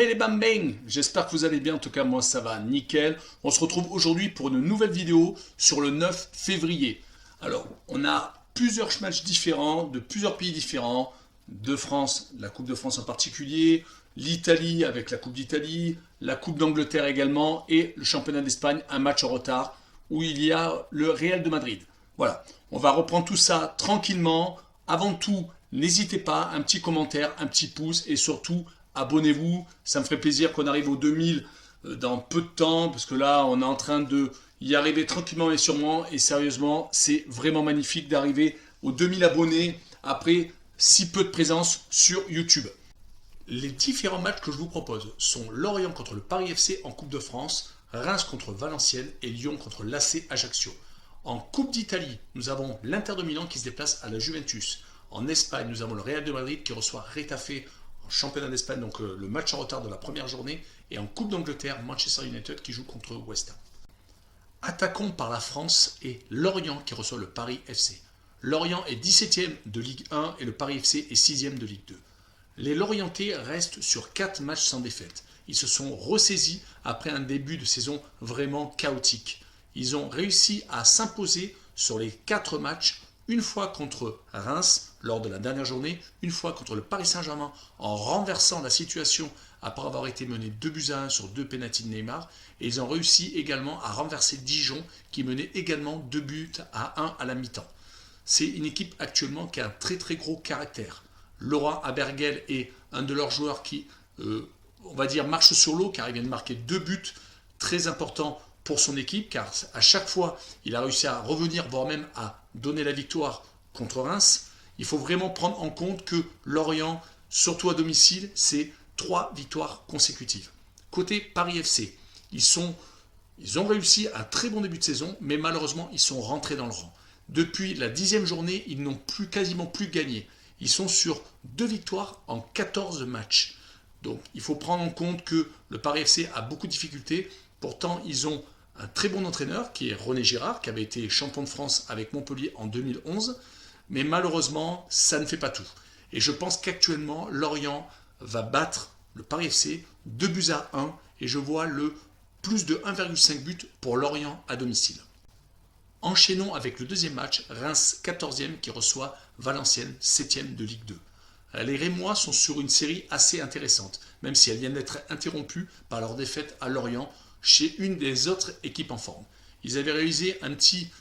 Hey les bambins, j'espère que vous allez bien, en tout cas moi ça va nickel. On se retrouve aujourd'hui pour une nouvelle vidéo sur le 9 février. Alors, on a plusieurs matchs différents, de plusieurs pays différents, de France, la Coupe de France en particulier, l'Italie avec la Coupe d'Italie, la Coupe d'Angleterre également, et le championnat d'Espagne, un match en retard, où il y a le Real de Madrid. Voilà, on va reprendre tout ça tranquillement. Avant tout, n'hésitez pas, un petit commentaire, un petit pouce, et surtout, abonnez-vous, ça me ferait plaisir qu'on arrive aux 2000 dans peu de temps, parce que là, on est en train de y arriver tranquillement et sûrement, et sérieusement, c'est vraiment magnifique d'arriver aux 2000 abonnés après si peu de présence sur YouTube. Les différents matchs que je vous propose sont Lorient contre le Paris FC en Coupe de France, Reims contre Valenciennes et Lyon contre l'AC Ajaccio. En Coupe d'Italie, nous avons l'Inter de Milan qui se déplace à la Juventus. En Espagne, nous avons le Real de Madrid qui reçoit Retafe en championnat d'Espagne, donc le match en retard de la première journée. Et en Coupe d'Angleterre, Manchester United qui joue contre West Ham. Attaquons par la France et Lorient qui reçoit le Paris FC. Lorient est 17e de Ligue 1 et le Paris FC est 6e de Ligue 2. Les Lorientais restent sur 4 matchs sans défaite. Ils se sont ressaisis après un début de saison vraiment chaotique. Ils ont réussi à s'imposer sur les 4 matchs, une fois contre Reims lors de la dernière journée, une fois contre le Paris Saint-Germain en renversant la situation après avoir été mené 2-1 sur 2 pénaltys de Neymar, et ils ont réussi également à renverser Dijon qui menait également 2-1 à la mi-temps. C'est une équipe actuellement qui a un très gros caractère. Laurent Abergel est un de leurs joueurs qui, on va dire, marche sur l'eau car il vient de marquer 2 buts très importants pour son équipe, car à chaque fois il a réussi à revenir, voire même à donner la victoire contre Reims. Il faut vraiment prendre en compte que Lorient, surtout à domicile, c'est 3 victoires consécutives. Côté Paris FC, ils ont réussi un très bon début de saison, mais malheureusement ils sont rentrés dans le rang. Depuis la 10e journée, ils n'ont quasiment plus gagné. Ils sont sur 2 victoires en 14 matchs. Donc il faut prendre en compte que le Paris FC a beaucoup de difficultés. Pourtant, ils ont un très bon entraîneur qui est René Girard, qui avait été champion de France avec Montpellier en 2011. Mais malheureusement, ça ne fait pas tout. Et je pense qu'actuellement, Lorient va battre le Paris FC 2-1 et je vois le plus de 1,5 but pour Lorient à domicile. Enchaînons avec le deuxième match, Reims 14e qui reçoit Valenciennes 7e de Ligue 2. Les Rémois sont sur une série assez intéressante, même si elle vient d'être interrompue par leur défaite à Lorient chez une des autres équipes en forme. Ils avaient réalisé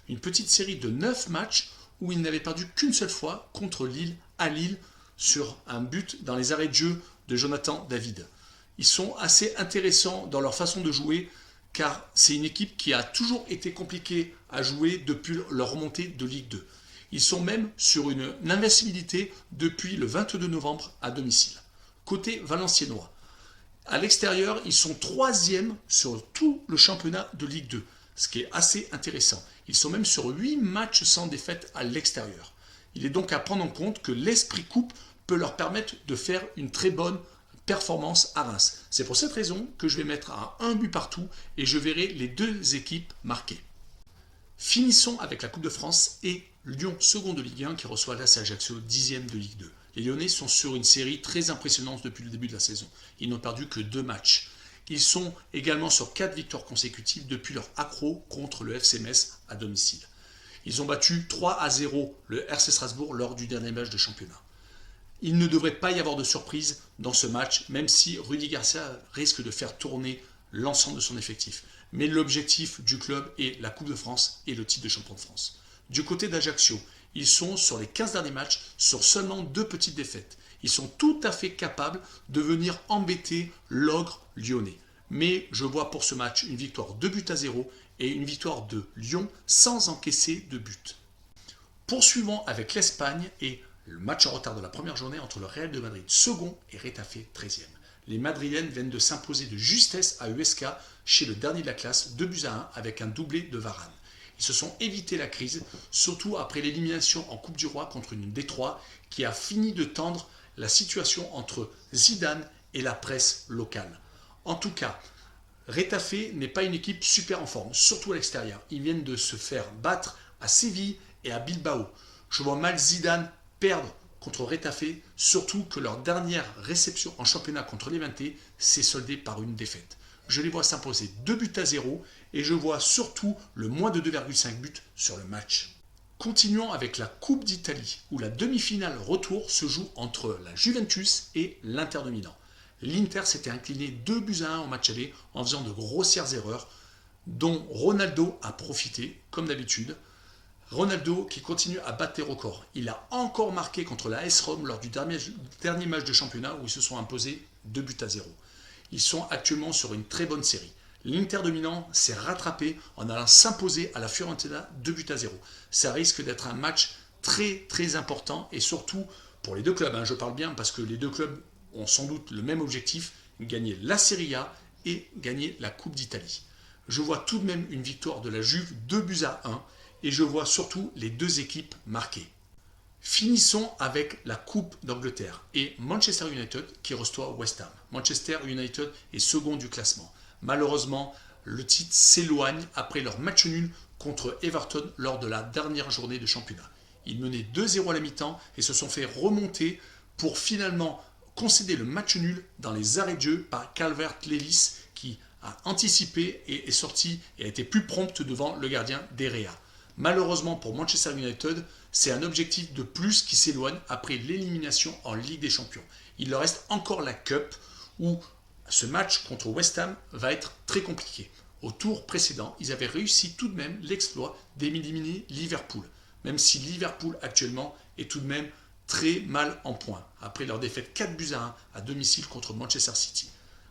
une petite série de 9 matchs où ils n'avaient perdu qu'une seule fois contre Lille à Lille sur un but dans les arrêts de jeu de Jonathan David. Ils sont assez intéressants dans leur façon de jouer car c'est une équipe qui a toujours été compliquée à jouer depuis leur remontée de Ligue 2. Ils sont même sur une invincibilité depuis le 22 novembre à domicile. Côté valenciennois, à l'extérieur, ils sont 3e sur tout le championnat de Ligue 2, ce qui est assez intéressant. Ils sont même sur 8 matchs sans défaite à l'extérieur. Il est donc à prendre en compte que l'esprit coupe peut leur permettre de faire une très bonne performance à Reims. C'est pour cette raison que je vais mettre à 1 but partout et je verrai les 2 équipes marquées. Finissons avec la Coupe de France et Lyon, second de Ligue 1, qui reçoit l'AC Ajaccio, 10e de Ligue 2. Les Lyonnais sont sur une série très impressionnante depuis le début de la saison. Ils n'ont perdu que 2 matchs. Ils sont également sur 4 victoires consécutives depuis leur accro contre le FC Metz à domicile. Ils ont battu 3-0 le RC Strasbourg lors du dernier match de championnat. Il ne devrait pas y avoir de surprise dans ce match, même si Rudy Garcia risque de faire tourner l'ensemble de son effectif. Mais l'objectif du club est la Coupe de France et le titre de champion de France. Du côté d'Ajaccio, ils sont sur les 15 derniers matchs sur seulement 2 petites défaites. Ils sont tout à fait capables de venir embêter l'ogre lyonnais. Mais je vois pour ce match une victoire 2-0 et une victoire de Lyon sans encaisser de but. Poursuivons avec l'Espagne et le match en retard de la première journée entre le Real de Madrid second et Retafe 13e. Les Madrilènes viennent de s'imposer de justesse à USK chez le dernier de la classe 2-1 avec un doublé de Varane. Ils se sont évité la crise, surtout après l'élimination en Coupe du Roi contre une Détroit qui a fini de tendre la situation entre Zidane et la presse locale. En tout cas, Retafe n'est pas une équipe super en forme, surtout à l'extérieur. Ils viennent de se faire battre à Séville et à Bilbao. Je vois mal Zidane perdre contre Retafe, surtout que leur dernière réception en championnat contre Levante s'est soldée par une défaite. Je les vois s'imposer 2-0 et je vois surtout le moins de 2,5 buts sur le match. Continuons avec la Coupe d'Italie, où la demi-finale retour se joue entre la Juventus et l'Inter de Milan. L'Inter s'était incliné 2-1 au match aller en faisant de grossières erreurs, dont Ronaldo a profité, comme d'habitude. Ronaldo qui continue à battre les records. Il a encore marqué contre la AS Rome lors du dernier match de championnat où ils se sont imposés 2-0. Ils sont actuellement sur une très bonne série. L'Inter de Milan s'est rattrapé en allant s'imposer à la Fiorentina 2-0. Ça risque d'être un match très très important et surtout pour les deux clubs. Je parle bien parce que les deux clubs ont sans doute le même objectif, gagner la Serie A et gagner la Coupe d'Italie. Je vois tout de même une victoire de la Juve 2-1 et je vois surtout les deux équipes marquées. Finissons avec la Coupe d'Angleterre et Manchester United qui reçoit West Ham. Manchester United est second du classement. Malheureusement, le titre s'éloigne après leur match nul contre Everton lors de la dernière journée de championnat. Ils menaient 2-0 à la mi-temps et se sont fait remonter pour finalement concéder le match nul dans les arrêts de jeu par Calvert-Lewin qui a anticipé et est sorti et a été plus prompte devant le gardien d'Erea. Malheureusement pour Manchester United, c'est un objectif de plus qui s'éloigne après l'élimination en Ligue des Champions. Il leur reste encore la Cup où ce match contre West Ham va être très compliqué. Au tour précédent, ils avaient réussi tout de même l'exploit d'éliminer Liverpool, même si Liverpool actuellement est tout de même très mal en points, après leur défaite 4-1 à domicile contre Manchester City.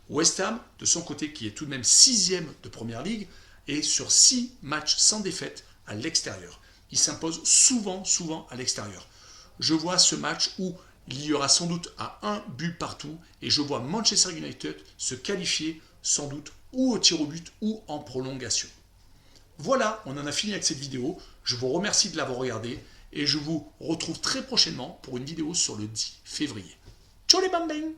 West Ham, de son côté, qui est tout de même 6e de Première Ligue, est sur 6 matchs sans défaite à l'extérieur. Il s'impose souvent à l'extérieur. Je vois ce match où il y aura sans doute un but partout et je vois Manchester United se qualifier sans doute ou au tir au but ou en prolongation. Voilà, on en a fini avec cette vidéo. Je vous remercie de l'avoir regardée et je vous retrouve très prochainement pour une vidéo sur le 10 février. Ciao les bambins!